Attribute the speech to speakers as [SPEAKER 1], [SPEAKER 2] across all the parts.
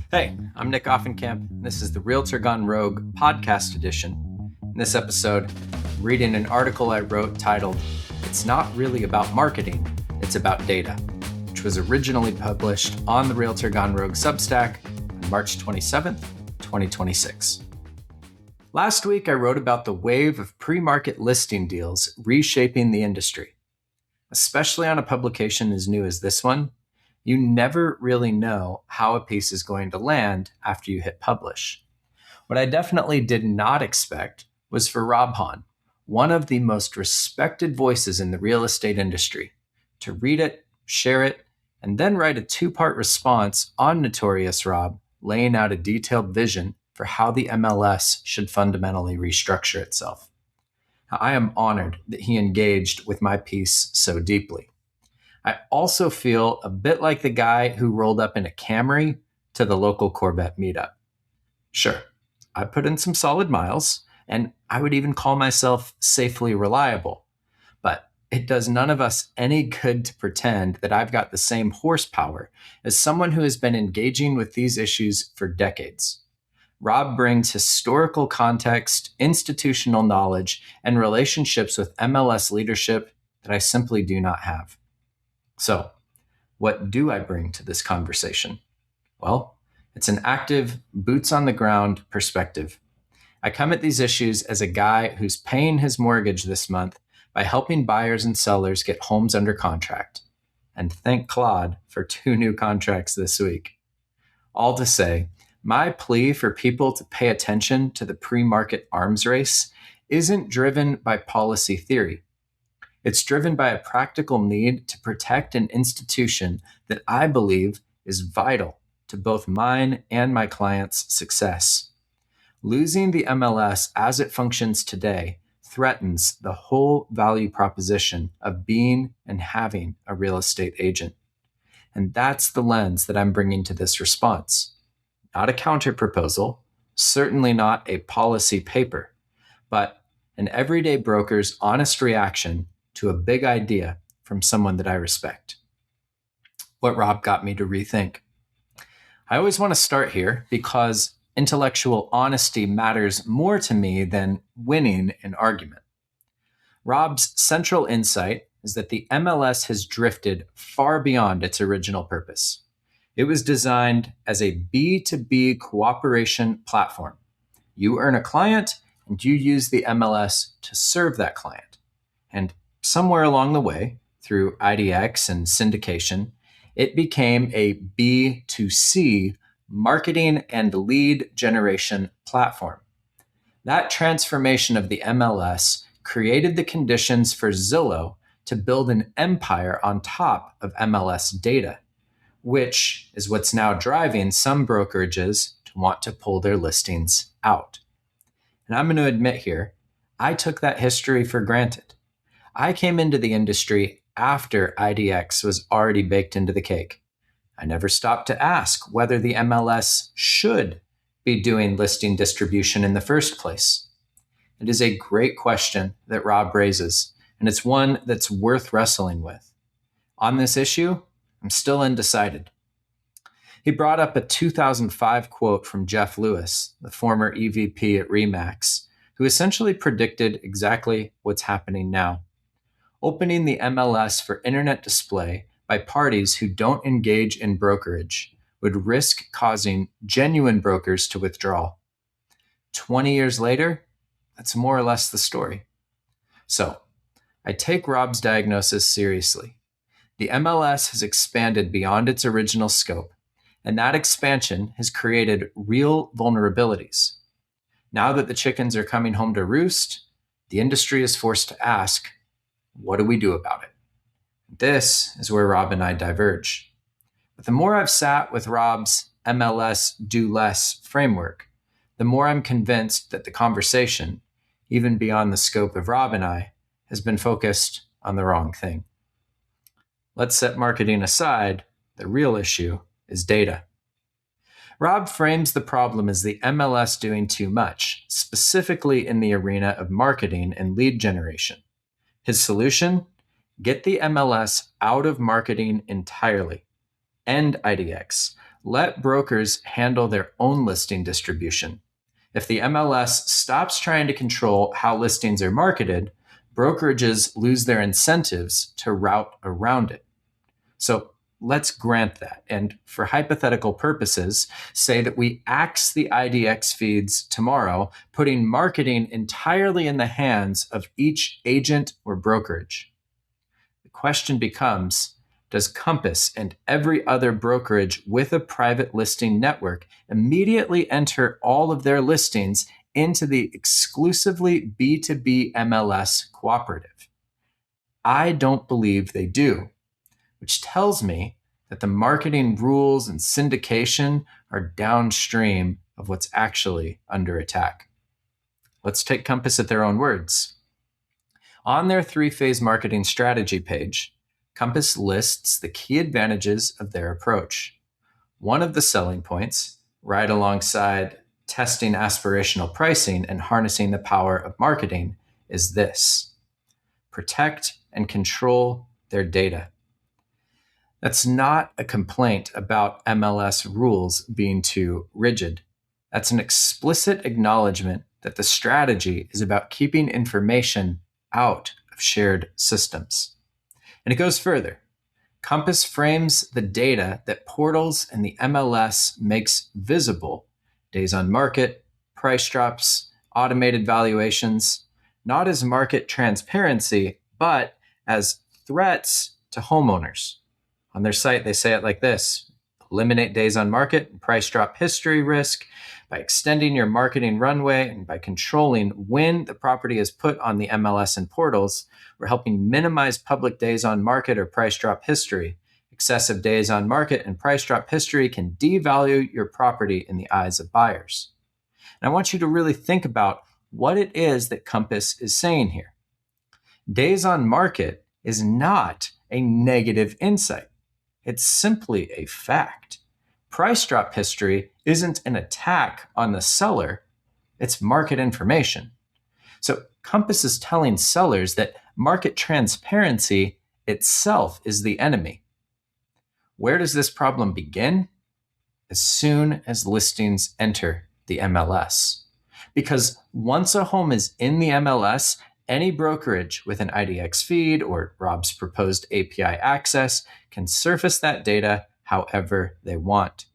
[SPEAKER 1] Hey, I'm Nick Aufenkamp. This is the Realtor Gone Rogue podcast edition. In this episode, I'm reading an article I wrote titled, "It's Not Really About Marketing, It's About Data," which was originally published on the Realtor Gone Rogue Substack on March 27th, 2026. Last week, I wrote about the wave of pre-market listing deals reshaping the industry. Especially on a publication as new as this one, you never really know how a piece is going to land after you hit publish. What I definitely did not expect was for Rob Hahn, one of the most respected voices in the real estate industry, to read it, share it, and then write a two-part response on Notorious Rob, laying out a detailed vision for how the MLS should fundamentally restructure itself. I am honored that he engaged with my piece so deeply. I also feel a bit like the guy who rolled up in a Camry to the local Corvette meetup. Sure, I put in some solid miles, and I would even call myself safely reliable. But it does none of us any good to pretend that I've got the same horsepower as someone who has been engaging with these issues for decades. Rob brings historical context, institutional knowledge, and relationships with MLS leadership that I simply do not have. So, what do I bring to this conversation? Well, it's an active, boots on the ground perspective. I come at these issues as a guy who's paying his mortgage this month by helping buyers and sellers get homes under contract. And thank Claude for 2 new contracts this week. All to say, my plea for people to pay attention to the pre-market arms race isn't driven by policy theory. It's driven by a practical need to protect an institution that I believe is vital to both mine and my clients' success. Losing the MLS as it functions today threatens the whole value proposition of being and having a real estate agent. And that's the lens that I'm bringing to this response. Not a counterproposal, certainly not a policy paper, but an everyday broker's honest reaction to a big idea from someone that I respect. What Rob got me to rethink. I always want to start here because intellectual honesty matters more to me than winning an argument. Rob's central insight is that the MLS has drifted far beyond its original purpose. It was designed as a B2B cooperation platform. You earn a client and you use the MLS to serve that client. And somewhere along the way, through IDX and syndication, it became a B2C marketing and lead generation platform. That transformation of the MLS created the conditions for Zillow to build an empire on top of MLS data, which is what's now driving some brokerages to want to pull their listings out. And I'm going to admit here, I took that history for granted. I came into the industry after IDX was already baked into the cake. I never stopped to ask whether the MLS should be doing listing distribution in the first place. It is a great question that Rob raises, and it's one that's worth wrestling with. On this issue, I'm still undecided. He brought up a 2005 quote from Jeff Lewis, the former EVP at RE/MAX, who essentially predicted exactly what's happening now. Opening the MLS for internet display by parties who don't engage in brokerage would risk causing genuine brokers to withdraw. 20 years later, that's more or less the story. So, I take Rob's diagnosis seriously. The MLS has expanded beyond its original scope, and that expansion has created real vulnerabilities. Now that the chickens are coming home to roost, the industry is forced to ask, what do we do about it? This is where Rob and I diverge. But the more I've sat with Rob's MLS do less framework, the more I'm convinced that the conversation, even beyond the scope of Rob and I, has been focused on the wrong thing. Let's set marketing aside. The real issue is data. Rob frames the problem as the MLS doing too much, specifically in the arena of marketing and lead generation. His solution? Get the MLS out of marketing entirely. End IDX. let brokers handle their own listing distribution. If the MLS stops trying to control how listings are marketed, brokerages lose their incentives to route around it. So let's grant that, and for hypothetical purposes, say that we axe the IDX feeds tomorrow, putting marketing entirely in the hands of each agent or brokerage. The question becomes, does Compass and every other brokerage with a private listing network immediately enter all of their listings into the exclusively B2B MLS cooperative? I don't believe they do, which tells me that the marketing rules and syndication are downstream of what's actually under attack. Let's take Compass at their own words. On their 3-phase marketing strategy page, Compass lists the key advantages of their approach. One of the selling points, right alongside testing aspirational pricing and harnessing the power of marketing, is this: protect and control their data. That's not a complaint about MLS rules being too rigid. That's an explicit acknowledgement that the strategy is about keeping information out of shared systems. And it goes further. Compass frames the data that portals and the MLS makes visible, days on market, price drops, automated valuations, not as market transparency, but as threats to homeowners. On their site, they say it like this: eliminate days on market and price drop history risk by extending your marketing runway and by controlling when the property is put on the MLS and portals. We're helping minimize public days on market or price drop history. Excessive days on market and price drop history can devalue your property in the eyes of buyers. And I want you to really think about what it is that Compass is saying here. Days on market is not a negative insight. It's simply a fact. Price drop history isn't an attack on the seller, it's market information. So Compass is telling sellers that market transparency itself is the enemy. Where does this problem begin? As soon as listings enter the MLS. Because once a home is in the MLS, any brokerage with an IDX feed or Rob's proposed API access can surface that data however they want.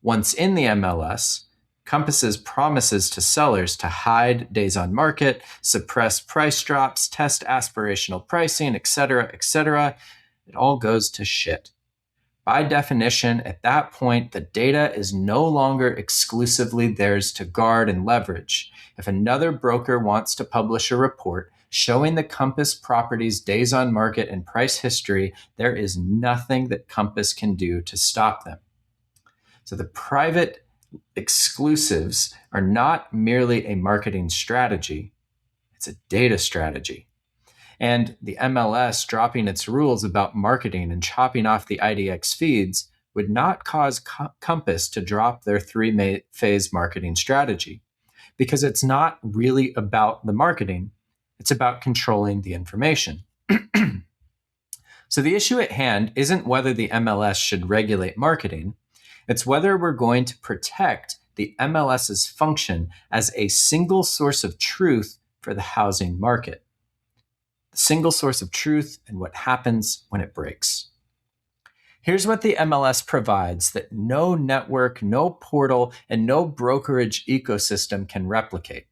[SPEAKER 1] Once in the MLS, Compass's promises to sellers to hide days on market, suppress price drops, test aspirational pricing, etc., it all goes to shit. By definition, at that point, the data is no longer exclusively theirs to guard and leverage. If another broker wants to publish a report showing the Compass property's days on market and price history, there is nothing that Compass can do to stop them. So the private exclusives are not merely a marketing strategy, it's a data strategy. And the MLS dropping its rules about marketing and chopping off the IDX feeds would not cause Compass to drop their 3-phase marketing strategy, because it's not really about the marketing, it's about controlling the information. So the issue at hand isn't whether the MLS should regulate marketing, it's whether we're going to protect the MLS's function as a single source of truth for the housing market. The single source of truth and what happens when it breaks. Here's what the MLS provides that no network, no portal, and no brokerage ecosystem can replicate: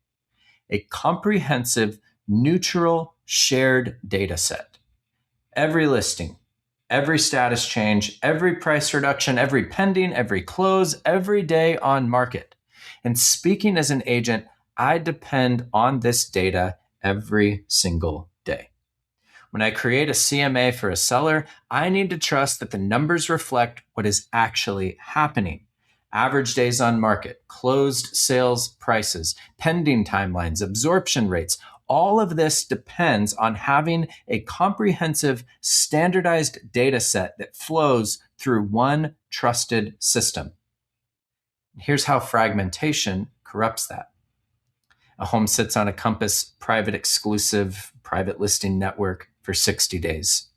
[SPEAKER 1] a comprehensive, neutral, shared data set. Every listing, every status change, every price reduction, every pending, every close, every day on market. And speaking as an agent, I depend on this data every single day. When I create a CMA for a seller, I need to trust that the numbers reflect what is actually happening. Average days on market, closed sales prices, pending timelines, absorption rates. All of this depends on having a comprehensive, standardized data set that flows through one trusted system. Here's how fragmentation corrupts that. A home sits on a Compass private exclusive private listing network for 60 days.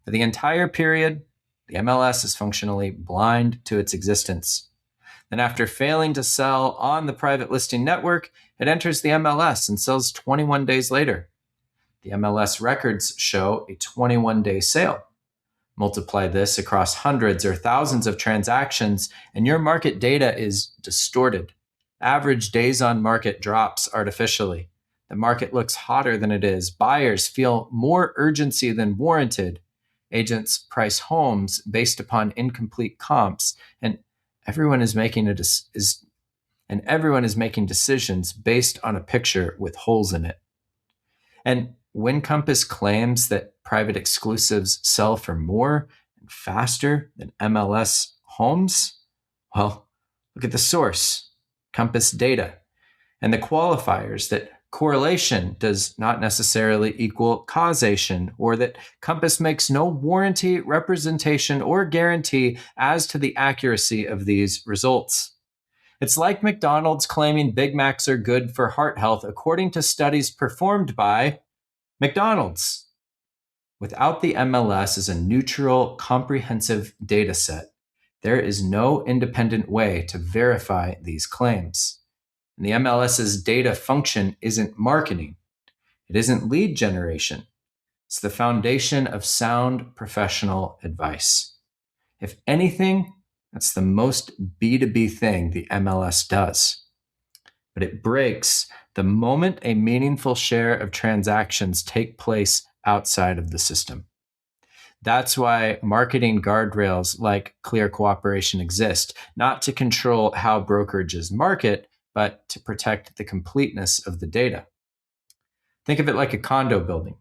[SPEAKER 1] For the entire period, The MLS is functionally blind to its existence. Then after failing to sell on the private listing network, it enters the MLS and sells 21 days later. The MLS records show a 21-day sale. Multiply this across hundreds or thousands of transactions, and your market data is distorted. Average days on market drops artificially. The market looks hotter than it is. Buyers feel more urgency than warranted. Agents price homes based upon incomplete comps, and everyone is making decisions based on a picture with holes in it. And when Compass claims that private exclusives sell for more and faster than MLS homes, well, look at the source, Compass data, and the qualifiers that correlation does not necessarily equal causation, or that Compass makes no warranty, representation, or guarantee as to the accuracy of these results. It's like McDonald's claiming Big Macs are good for heart health according to studies performed by McDonald's. Without the MLS as a neutral, comprehensive data set, there is no independent way to verify these claims. And the MLS's data function isn't marketing. It isn't lead generation. It's the foundation of sound professional advice. If anything, that's the most B2B thing the MLS does. But it breaks the moment a meaningful share of transactions take place outside of the system. That's why marketing guardrails like clear cooperation exist, not to control how brokerages market, but to protect the completeness of the data. Think of it like a condo building.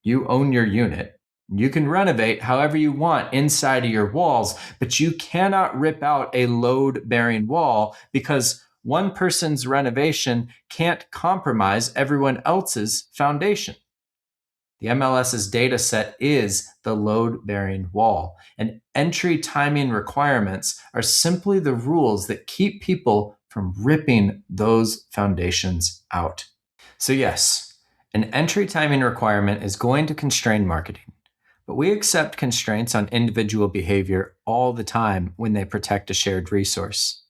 [SPEAKER 1] You own your unit. You can renovate however you want inside of your walls, but you cannot rip out a load-bearing wall because one person's renovation can't compromise everyone else's foundation. The MLS's data set is the load-bearing wall, and entry timing requirements are simply the rules that keep people from ripping those foundations out. So yes, an entry timing requirement is going to constrain marketing, but we accept constraints on individual behavior all the time when they protect a shared resource.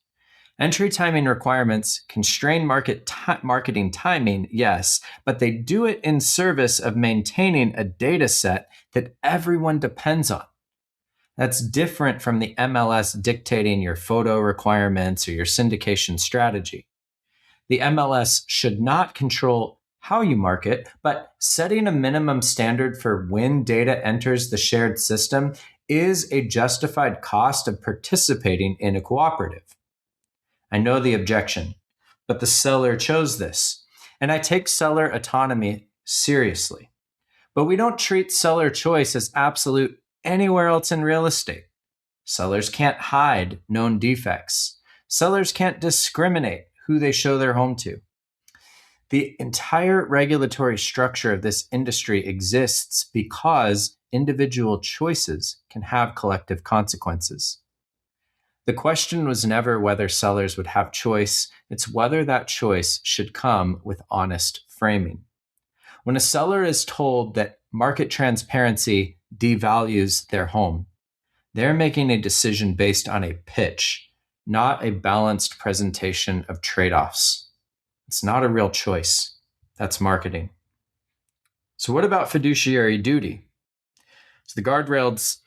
[SPEAKER 1] Entry timing requirements constrain marketing timing, yes, but they do it in service of maintaining a data set that everyone depends on. That's different from the MLS dictating your photo requirements or your syndication strategy. The MLS should not control how you market, but setting a minimum standard for when data enters the shared system is a justified cost of participating in a cooperative. I know the objection, but the seller chose this, and I take seller autonomy seriously. But we don't treat seller choice as absolute anywhere else in real estate. Sellers can't hide known defects. Sellers can't discriminate who they show their home to. The entire regulatory structure of this industry exists because individual choices can have collective consequences. The question was never whether sellers would have choice, it's whether that choice should come with honest framing. When a seller is told that market transparency devalues their home, they're making a decision based on a pitch, not a balanced presentation of trade-offs. It's not a real choice. That's marketing. So what about fiduciary duty? So the guardrails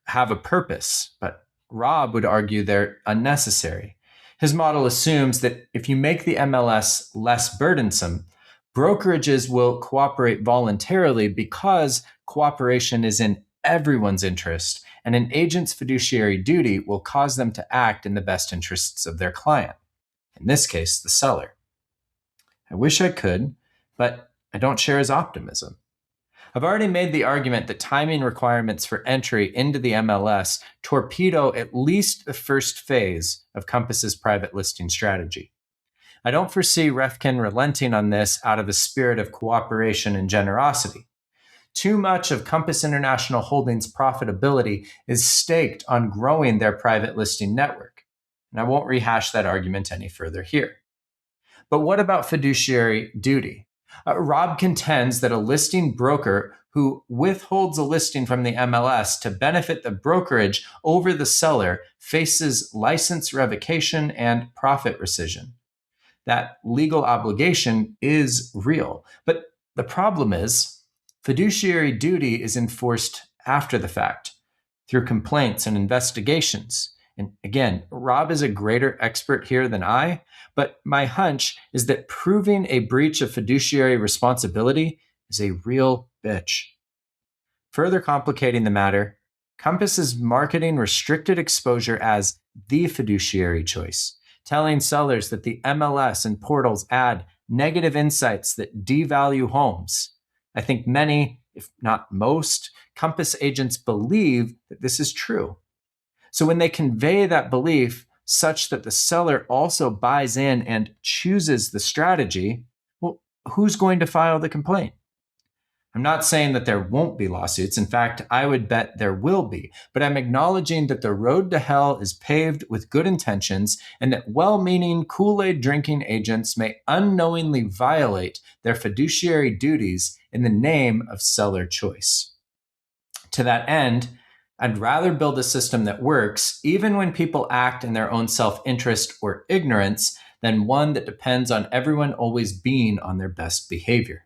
[SPEAKER 1] have a purpose, but Rob would argue they're unnecessary. His model assumes that if you make the MLS less burdensome, brokerages will cooperate voluntarily because cooperation is in everyone's interest, and an agent's fiduciary duty will cause them to act in the best interests of their client, in this case, the seller. I wish I could, but I don't share his optimism. I've already made the argument that timing requirements for entry into the MLS torpedo at least the first phase of Compass's private listing strategy. I don't foresee Refkin relenting on this out of a spirit of cooperation and generosity. Too much of Compass International Holdings' profitability is staked on growing their private listing network, and I won't rehash that argument any further here. But what about fiduciary duty? Rob contends that a listing broker who withholds a listing from the MLS to benefit the brokerage over the seller faces license revocation and profit rescission. That legal obligation is real. But the problem is, fiduciary duty is enforced after the fact through complaints and investigations. And again, Rob is a greater expert here than I, but my hunch is that proving a breach of fiduciary responsibility is a real bitch. Further complicating the matter, Compass is marketing restricted exposure as the fiduciary choice, telling sellers that the MLS and portals add negative insights that devalue homes. I think many, if not most, Compass agents believe that this is true. So when they convey that belief such that the seller also buys in and chooses the strategy, well, who's going to file the complaint? I'm not saying that there won't be lawsuits. In fact, I would bet there will be. But I'm acknowledging that the road to hell is paved with good intentions and that well-meaning Kool-Aid drinking agents may unknowingly violate their fiduciary duties in the name of seller choice. To that end, I'd rather build a system that works even when people act in their own self-interest or ignorance than one that depends on everyone always being on their best behavior.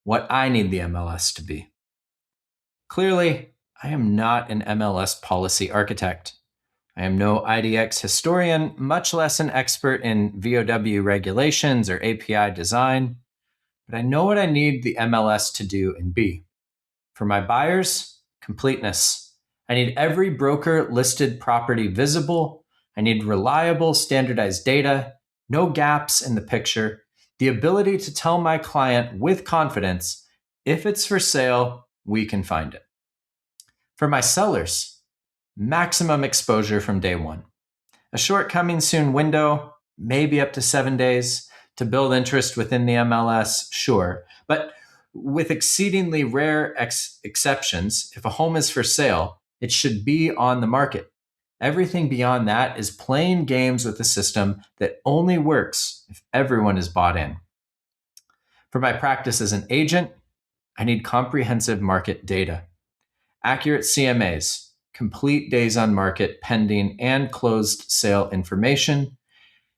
[SPEAKER 1] What I need the MLS to be. Clearly, I am not an MLS policy architect. I am no IDX historian, much less an expert in VOW regulations or API design, but I know what I need the MLS to do and be. For my buyers, completeness. I need every broker listed property visible. I need reliable, standardized data, no gaps in the picture, the ability to tell my client with confidence, if it's for sale, we can find it. For my sellers, maximum exposure from day one. A short coming soon window, maybe up to 7 days, to build interest within the MLS, sure. But with exceedingly rare exceptions, if a home is for sale, it should be on the market. Everything beyond that is playing games with a system that only works if everyone is bought in. For my practice as an agent, I need comprehensive market data, accurate CMAs, complete days on market, pending, and closed sale information,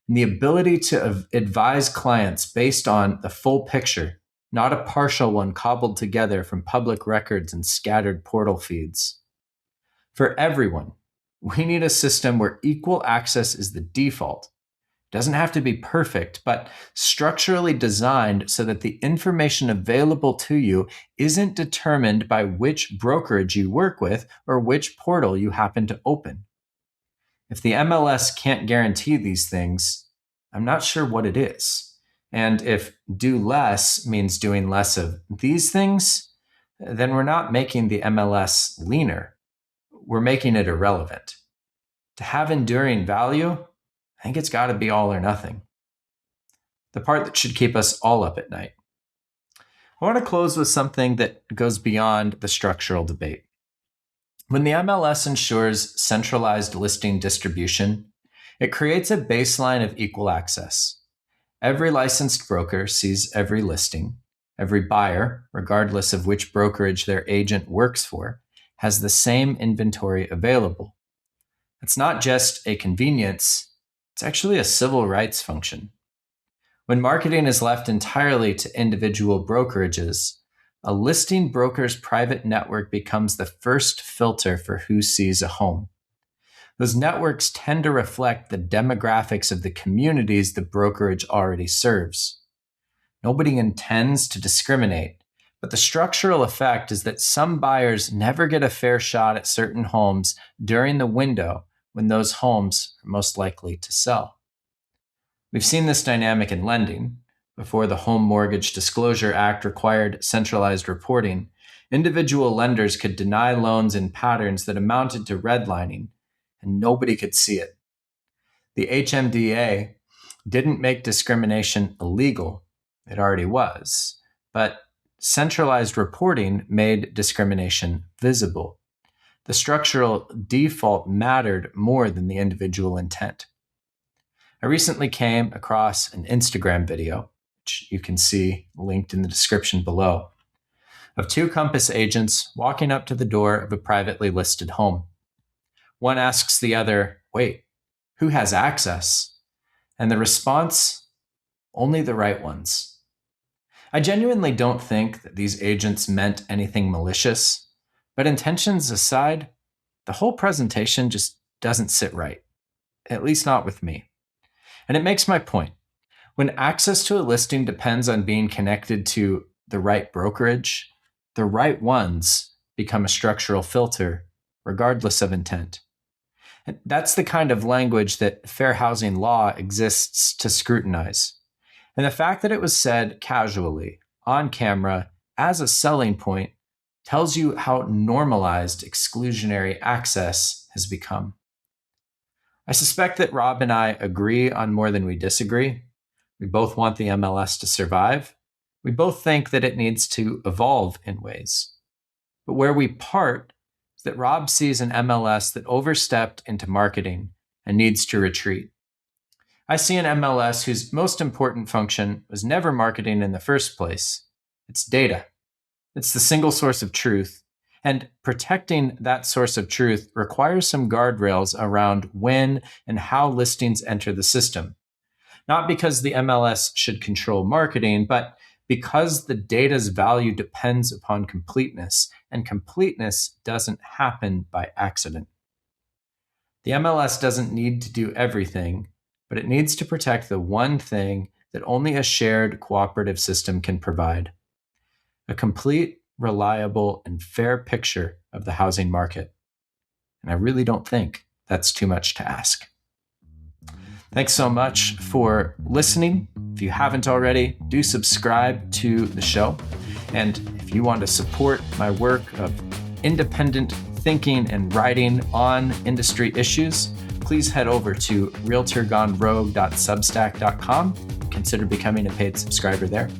[SPEAKER 1] and the ability to advise clients based on the full picture, not a partial one cobbled together from public records and scattered portal feeds. For everyone, we need a system where equal access is the default. It doesn't have to be perfect, but structurally designed so that the information available to you isn't determined by which brokerage you work with or which portal you happen to open. If the MLS can't guarantee these things, I'm not sure what it is. And if do less means doing less of these things, then we're not making the MLS leaner. We're making it irrelevant. To have enduring value, I think it's got to be all or nothing. The part that should keep us all up at night. I want to close with something that goes beyond the structural debate. When the MLS ensures centralized listing distribution, it creates a baseline of equal access. Every licensed broker sees every listing. Every buyer, regardless of which brokerage their agent works for, has the same inventory available. It's not just a convenience, it's actually a civil rights function. When marketing is left entirely to individual brokerages, a listing broker's private network becomes the first filter for who sees a home. Those networks tend to reflect the demographics of the communities the brokerage already serves. Nobody intends to discriminate, but the structural effect is that some buyers never get a fair shot at certain homes during the window when those homes are most likely to sell. We've seen this dynamic in lending. Before the Home Mortgage Disclosure Act required centralized reporting, individual lenders could deny loans in patterns that amounted to redlining, and nobody could see it. The HMDA didn't make discrimination illegal. It already was. But centralized reporting made discrimination visible. The structural default mattered more than the individual intent. I recently came across an Instagram video, which you can see linked in the description below, of two Compass agents walking up to the door of a privately listed home. One asks the other, "Wait, who has access?" And the response, "Only the right ones." I genuinely don't think that these agents meant anything malicious, but intentions aside, the whole presentation just doesn't sit right, at least not with me. And it makes my point. When access to a listing depends on being connected to the right brokerage, the right ones become a structural filter, regardless of intent. And that's the kind of language that fair housing law exists to scrutinize. And the fact that it was said casually, on camera, as a selling point, tells you how normalized exclusionary access has become. I suspect that Rob and I agree on more than we disagree. We both want the MLS to survive. We both think that it needs to evolve in ways. But where we part is that Rob sees an MLS that overstepped into marketing and needs to retreat. I see an MLS whose most important function was never marketing in the first place. It's data. It's the single source of truth. And protecting that source of truth requires some guardrails around when and how listings enter the system. Not because the MLS should control marketing, but because the data's value depends upon completeness, and completeness doesn't happen by accident. The MLS doesn't need to do everything, but it needs to protect the one thing that only a shared cooperative system can provide: a complete, reliable, and fair picture of the housing market. And I really don't think that's too much to ask. Thanks so much for listening. If you haven't already, do subscribe to the show. And if you want to support my work of independent thinking and writing on industry issues, please head over to realtorgonerogue.substack.com. Consider becoming a paid subscriber there.